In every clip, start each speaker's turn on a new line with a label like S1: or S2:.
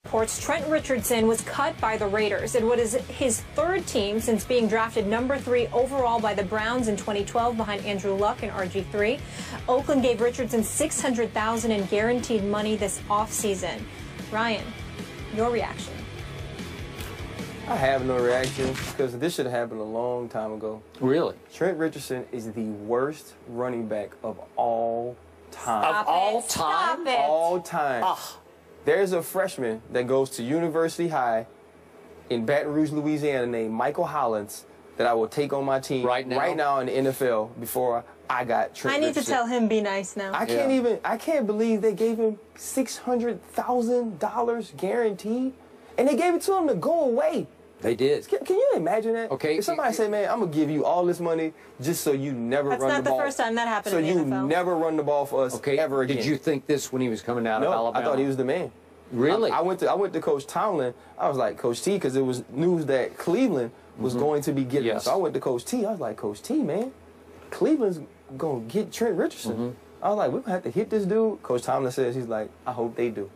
S1: Reports Trent Richardson was cut by the Raiders. It was his third team since being drafted number 3 overall by the Browns in 2012 behind Andrew Luck and RG3. Oakland gave Richardson $600,000 in guaranteed money this offseason. Ryan, your reaction?
S2: I have no reaction because this should have happened a long time ago.
S3: Really?
S2: Trent Richardson is the worst running back of all time.
S1: Stop
S3: all
S1: it.
S3: time?
S1: Stop it.
S2: All time.
S3: Ah.
S2: There's a freshman that goes to University High in Baton Rouge, Louisiana, named Michael Hollins that I will take on my team
S3: right now
S2: in the NFL before I got Trent
S1: I need
S2: Richardson.
S1: to tell him be nice now.
S2: I can't believe they gave him $600,000 guaranteed, and they gave it to him to go away.
S3: They did.
S2: Can you imagine that?
S3: Okay.
S2: If somebody say, man, I'm going to give you all this money just so you never run the ball.
S1: That's not the first time that happened
S2: so
S1: in the
S2: you
S1: NFL.
S2: never run the ball for us ever again.
S3: Did you think this when he was coming out of Alabama?
S2: I thought he was the man.
S3: Really?
S2: I went to Coach Tomlin. I was like, Coach T, because it was news that Cleveland was going to be getting him. So I went to Coach T. I was like, Coach T, man, Cleveland's going to get Trent Richardson. I was like, we're going to have to hit this dude. Coach Tomlin says, he's like, I hope they do.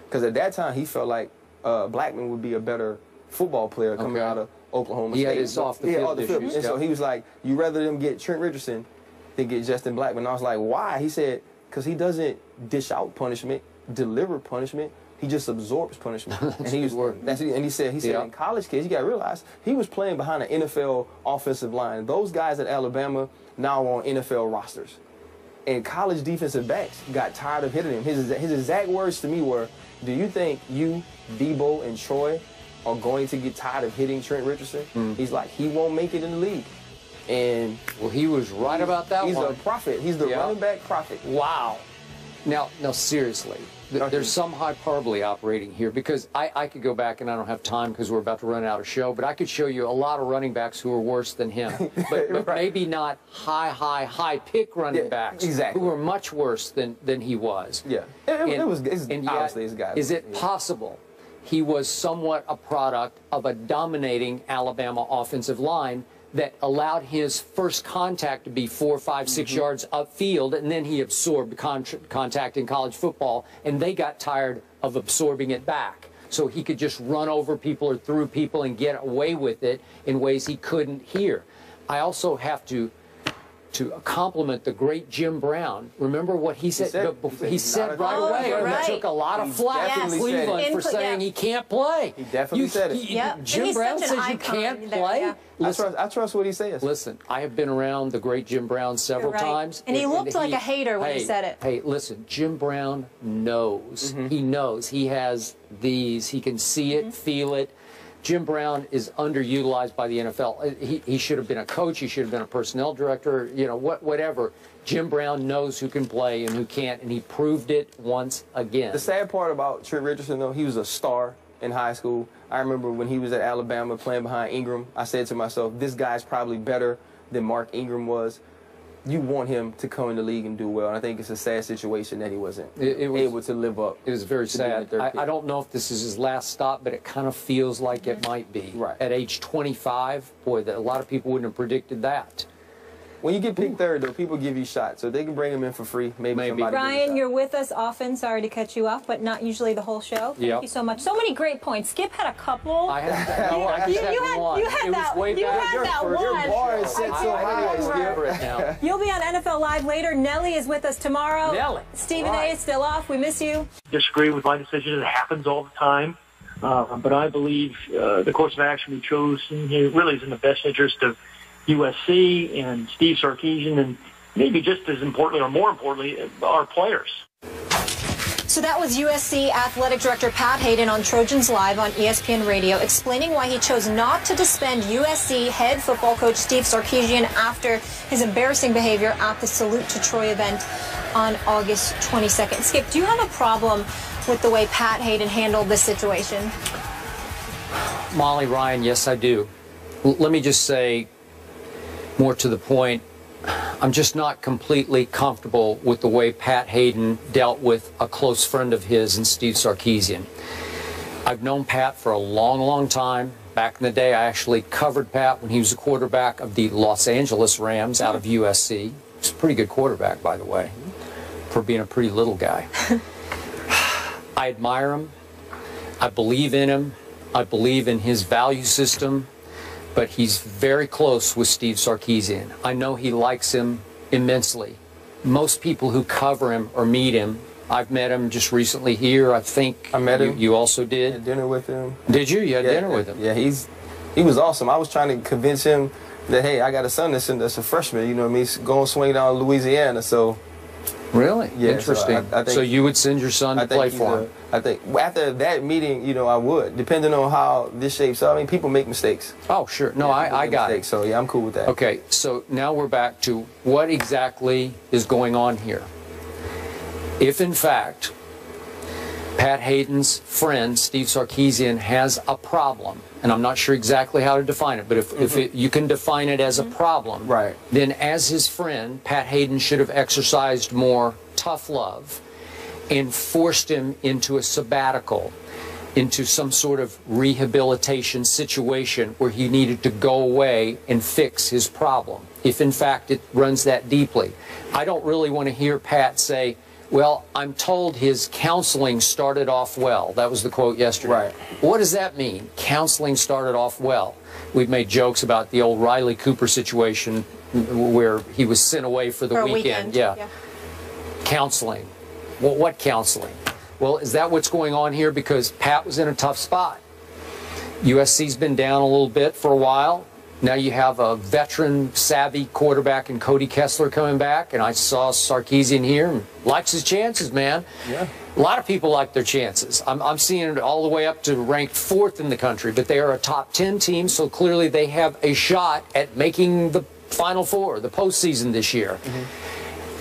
S2: Because at that time, he felt like Blackman would be a better football player coming out of Oklahoma State.
S3: He had his off-the-field issues.
S2: And so he was like, you rather them get Trent Richardson than get Justin Blackman. And I was like, why? He said, because he doesn't dish out punishment, deliver punishment. He just absorbs punishment. And he was, and he said in college kids, you got to realize, he was playing behind an NFL offensive line. Those guys at Alabama now are on NFL rosters. And college defensive backs got tired of hitting him. His exact words to me were, do you think you, Debo, and Troy are going to get tired of hitting Trent Richardson? He's like, he won't make it in the league. And
S3: well, he was right about that one.
S2: He's a prophet. He's the running back prophet.
S3: Wow. Now seriously, there's some hyperbole operating here because I could go back, and I don't have time because we're about to run out of show, but I could show you a lot of running backs who are worse than him. But maybe not high-pick running backs who were much worse than he was.
S2: Yeah. Honestly, his guy.
S3: Is it possible he was somewhat a product of a dominating Alabama offensive line that allowed his first contact to be 4, 5, 6 yards upfield, and then he absorbed contact in college football, and they got tired of absorbing it back. So he could just run over people or through people and get away with it in ways he couldn't here. I also have to compliment the great Jim Brown. Remember what he said? He said right away. He took a lot of flack in Cleveland for saying he can't play.
S2: He definitely said it.
S3: Jim Brown says you can't play.
S2: Listen, I trust what he says.
S3: Listen, I have been around the great Jim Brown several times.
S1: And he looked like a hater when he said it.
S3: Hey, listen, Jim Brown knows. He knows. He has these. He can see it, feel it. Jim Brown is underutilized by the NFL. He should have been a coach. He should have been a personnel director. You know, whatever. Jim Brown knows who can play and who can't, and he proved it once again.
S2: The sad part about Trent Richardson, though, he was a star in high school. I remember when he was at Alabama playing behind Ingram, I said to myself, this guy's probably better than Mark Ingram was. You want him to come in the league and do well, and I think it's a sad situation that he wasn't able to live up.
S3: It was very sad. I don't know if this is his last stop, but it kind of feels like it might be. At age 25, boy, a lot of people wouldn't have predicted that.
S2: When you get picked third, though, people give you shots, so they can bring him in for free. Maybe.
S1: Ryan, you're with us often. Sorry to cut you off, but not usually the whole show. Thank you so much. So many great points. Skip had a couple.
S3: I had that one.
S1: You had that one.
S2: Your bar is set so high, Skip.
S1: You'll be on NFL Live later. Nelly is with us tomorrow.
S3: Nelly.
S1: Stephen A. is still off. We miss you.
S4: Disagree with my decision. It happens all the time. But I believe the course of action we chose really is in the best interest of USC and Steve Sarkisian, and maybe just as importantly, or more importantly, our players.
S1: So that was USC Athletic Director Pat Hayden on Trojans Live on ESPN Radio, explaining why he chose not to suspend USC head football coach Steve Sarkisian after his embarrassing behavior at the Salute to Troy event on August 22nd. Skip, do you have a problem with the way Pat Hayden handled this situation?
S3: Molly, Ryan, yes, I do. Let me just say, more to the point, I'm just not completely comfortable with the way Pat Hayden dealt with a close friend of his and Steve Sarkisian. I've known Pat for a long, long time. Back in the day, I actually covered Pat when he was the quarterback of the Los Angeles Rams out of USC. He's a pretty good quarterback, by the way, for being a pretty little guy. I admire him. I believe in him. I believe in his value system, but he's very close with Steve Sarkisian. I know he likes him immensely. Most people who cover him or meet him, I've met him just recently here. I think
S2: I met him.
S3: You also did.
S2: Had dinner with him.
S3: Did you? You had dinner with him?
S2: Yeah, he was awesome. I was trying to convince him that, hey, I got a son that's a freshman, you know what I mean, going swing down Louisiana, so.
S3: Really?
S2: Yeah,
S3: interesting.
S2: So, I think,
S3: so you would send your son to play for him?
S2: I think after that meeting, you know, I would, depending on how this shapes up. I mean, people make mistakes.
S3: Oh, sure. No, I got it.
S2: So, yeah, I'm cool with that.
S3: Okay, so now we're back to what exactly is going on here. If, in fact, Pat Hayden's friend, Steve Sarkisian, has a problem, and I'm not sure exactly how to define it, but if you can define it as a problem,
S2: right,
S3: then as his friend, Pat Hayden should have exercised more tough love and forced him into a sabbatical, into some sort of rehabilitation situation where he needed to go away and fix his problem, if in fact it runs that deeply. I don't really want to hear Pat say, well, I'm told his counseling started off well. That was the quote yesterday.
S2: Right.
S3: What does that mean? Counseling started off well. We've made jokes about the old Riley Cooper situation where he was sent away for the weekend. Yeah. Counseling. Well, what counseling? Well, is that what's going on here? Because Pat was in a tough spot. USC's been down a little bit for a while. Now you have a veteran, savvy quarterback in Cody Kessler coming back, and I saw Sarkisian here and likes his chances, man.
S2: Yeah.
S3: A lot of people like their chances. I'm seeing it all the way up to ranked 4th in the country, but they are a top 10 team, so clearly they have a shot at making the Final Four, the postseason this year.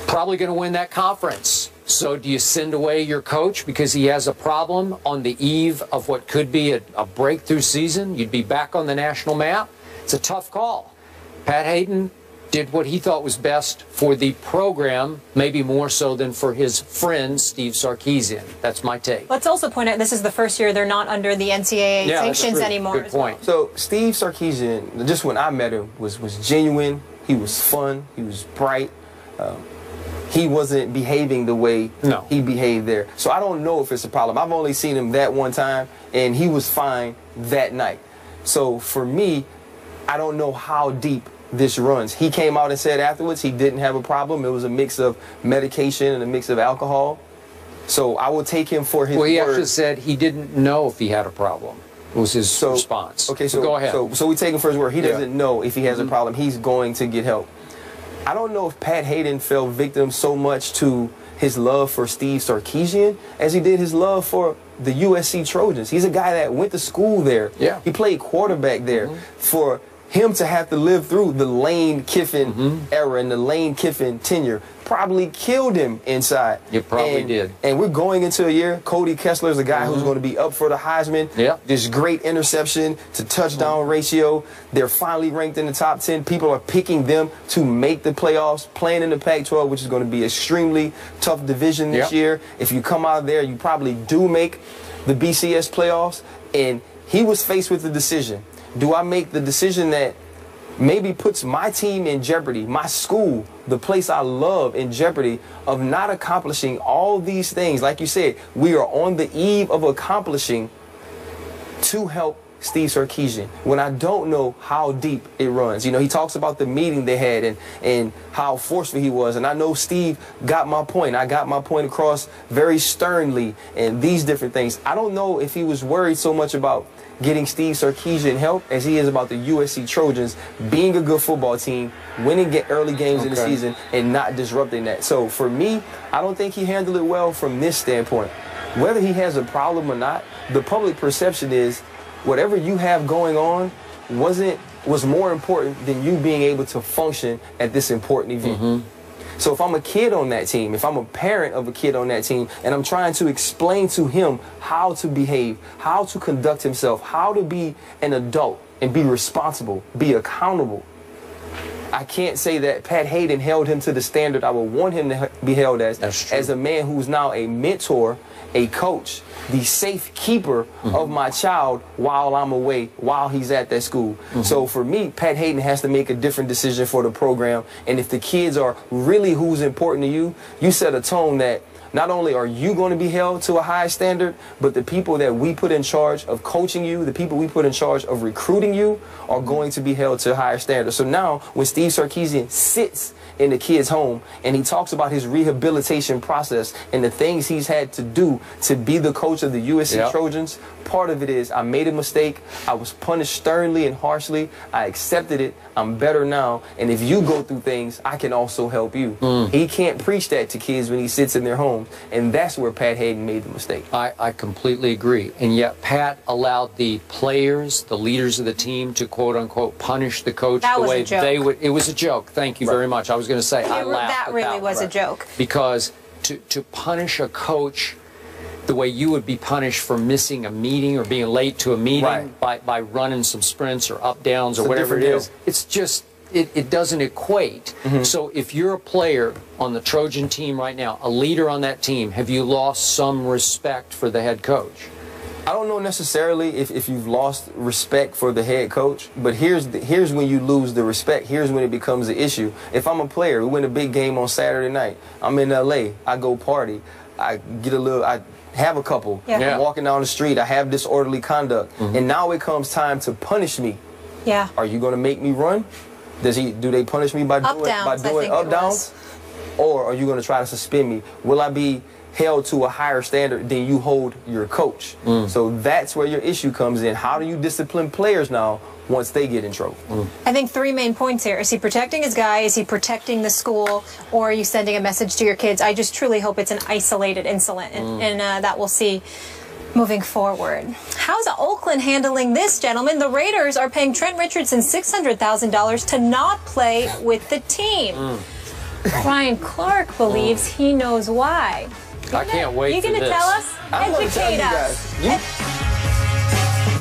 S3: Probably going to win that conference. So do you send away your coach because he has a problem on the eve of what could be a breakthrough season? You'd be back on the national map. It's a tough call. Pat Hayden did what he thought was best for the program, maybe more so than for his friend, Steve Sarkisian. That's my take.
S1: Let's also point out this is the first year they're not under the NCAA sanctions anymore.
S3: Good point.
S2: So Steve Sarkisian, just when I met him, was genuine. He was fun. He was bright. He wasn't behaving the way he behaved there. So I don't know if it's a problem. I've only seen him that one time, and he was fine that night. So for me, I don't know how deep this runs. He came out and said afterwards he didn't have a problem. It was a mix of medication and a mix of alcohol. So I will take him for his word.
S3: Well, he actually said he didn't know if he had a problem. Was his response.
S2: Okay, so
S3: go ahead.
S2: So we take him for his word. He doesn't know if he has a problem. He's going to get help. I don't know if Pat Hayden fell victim so much to his love for Steve Sarkisian as he did his love for the USC Trojans. He's a guy that went to school there.
S3: Yeah.
S2: He played quarterback there. For him to have to live through the Lane Kiffin era and the Lane Kiffin tenure probably killed him inside.
S3: It probably did.
S2: And we're going into a year, Cody Kessler is a guy who's going to be up for the Heisman.
S3: Yeah.
S2: This great interception to touchdown ratio. They're finally ranked in the top 10. People are picking them to make the playoffs, playing in the Pac-12, which is going to be extremely tough division this year. If you come out of there, you probably do make the BCS playoffs. And he was faced with the decision. Do I make the decision that maybe puts my team in jeopardy, my school, the place I love, in jeopardy of not accomplishing all these things? Like you said, we are on the eve of accomplishing to help Steve Sarkisian when I don't know how deep it runs. You know, he talks about the meeting they had and how forceful he was. And I know Steve got my point. I got my point across very sternly and these different things. I don't know if he was worried so much about getting Steve Sarkisian help as he is about the USC Trojans being a good football team, winning early games in the season, and not disrupting that. So for me, I don't think he handled it well from this standpoint. Whether he has a problem or not, the public perception is whatever you have going on was more important than you being able to function at this important event. So if I'm a kid on that team, if I'm a parent of a kid on that team, and I'm trying to explain to him how to behave, how to conduct himself, how to be an adult and be responsible, be accountable, I can't say that Pat Hayden held him to the standard I would want him to be held as a man who's now a mentor, a coach, the safe keeper of my child while I'm away, while he's at that school. So for me, Pat Hayden has to make a different decision for the program. And if the kids are really who's important to you, you set a tone that not only are you going to be held to a high standard, but the people that we put in charge of coaching you, the people we put in charge of recruiting you, are going to be held to a higher standard. So now when Steve Sarkisian sits in the kid's home and he talks about his rehabilitation process and the things he's had to do to be the coach of the USC Trojans, part of it is I made a mistake. I was punished sternly and harshly. I accepted it. I'm better now. And if you go through things, I can also help you. He can't preach that to kids when he sits in their homes. And that's where Pat Hayden made the mistake.
S3: I completely agree. And yet Pat allowed the players, the leaders of the team, to quote unquote punish the coach the way they would. It was a joke. Thank you very much. I was going to say I laughed.
S1: That really was a joke.
S3: Because to punish a coach the way you would be punished for missing a meeting or being late to a meeting by running some sprints or up downs or whatever it is, it's just, it doesn't equate. So if you're a player on the Trojan team right now, a leader on that team, have you lost some respect for the head coach?
S2: I don't know necessarily if you've lost respect for the head coach, but here's when you lose the respect. Here's when it becomes an issue. If I'm a player, we win a big game on Saturday night, I'm in LA, I go party, I get a little, I have a couple, I'm walking down the street, I have disorderly conduct, and now it comes time to punish me. Are you going to make me run? Do they punish me by doing up downs? Or are you going to try to suspend me? Will I be held to a higher standard than you hold your coach? So that's where your issue comes in. How do you discipline players now once they get in trouble?
S1: I think three main points here. Is he protecting his guy? Is he protecting the school? Or are you sending a message to your kids? I just truly hope it's an isolated incident, and that we'll see moving forward. How's Oakland handling this, gentlemen? The Raiders are paying Trent Richardson $600,000 to not play with the team. Ryan Clark believes he knows why.
S3: I can't wait for this.
S1: You gonna tell us? Educate us.